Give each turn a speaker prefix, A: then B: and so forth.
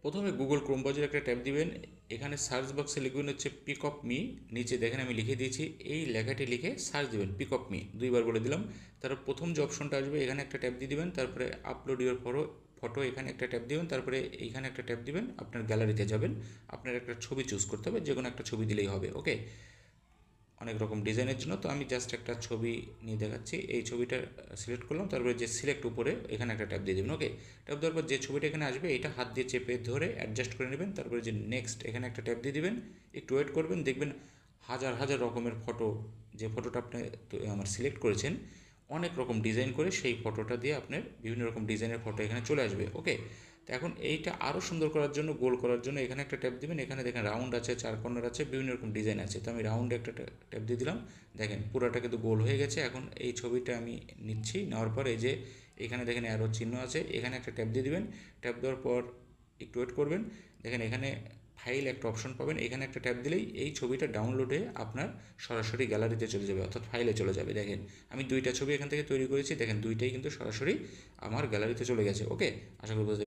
A: প্রথমে Google Chrome ব্রাউজারে একটা ট্যাব দিবেন, এখানে সার্চ বক্সে লিখবেন হচ্ছে পিক অফ মি, নিচে দেখেন আমি লিখে দিয়েছি, এই লেখাটি লিখে সার্চ দিবেন পিক অফ মি, দুইবার বলে দিলাম। তারপর প্রথম যে অপশনটা আসবে এখানে একটা ট্যাব দিয়ে দিবেন, তারপরে আপলোড ইউর ফটো এখানে একটা ট্যাব দিবেন, তারপরে এইখানে একটা ট্যাব দিবেন, আপনার গ্যালারিতে যাবেন, আপনার একটা ছবি চুজ করতে হবে, যে কোনো একটা ছবি দিলেই হবে। ওকে, অনেক রকম ডিজাইনের জন্য তো আমি জাস্ট একটা ছবি নিয়ে দেখাচ্ছি, এই ছবিটা সিলেক্ট করলাম, তারপরে যে সিলেক্ট উপরে এখানে একটা ট্যাব দিয়ে দেবেন। ওকে, ট্যাব দেওয়ার পর যে ছবিটা এখানে আসবে এটা হাত দিয়ে চেপে ধরে অ্যাডজাস্ট করে নেবেন, তারপরে যে নেক্সট এখানে একটা ট্যাব দিয়ে দিবেন, একটু ওয়েট করবেন, দেখবেন হাজার হাজার রকমের ফটো, যে ফটোটা আপনি আমার সিলেক্ট করেছেন অনেক রকম ডিজাইন করে সেই ফটোটা দিয়ে আপনার বিভিন্ন রকম ডিজাইনের ফটো এখানে চলে আসবে। ওকে, তো এখন এইটা আরও সুন্দর করার জন্য, গোল করার জন্য এখানে একটা ট্যাপ দিবেন, এখানে দেখেন রাউন্ড আছে, চার কর্নার আছে, বিভিন্ন রকম ডিজাইন আছে, তো আমি রাউন্ডে একটা ট্যাপ দিয়ে দিলাম, দেখেন পুরোটা কিন্তু গোল হয়ে গেছে। এখন এই ছবিটা আমি নিচ্ছি, নেওয়ার পর এই যে এখানে দেখেন অ্যারো চিহ্ন আছে, এখানে একটা ট্যাপ দিয়ে দিবেন, ট্যাপ দেওয়ার পর একটু ওয়েট করবেন, দেখেন এখানে ফাইল একটা অপশন পাবেন, এখানে একটা ট্যাপ দিলেই এই ছবিটা ডাউনলোডে আপনার সরাসরি গ্যালারিতে চলে যাবে, অর্থাৎ ফাইলে চলে যাবে। দেখেন আমি দুইটা ছবি এখান থেকে তৈরি করেছি, দেখেন দুইটাই কিন্তু সরাসরি আমার গ্যালারিতে চলে গেছে। ওকে, আশা করি বুঝতে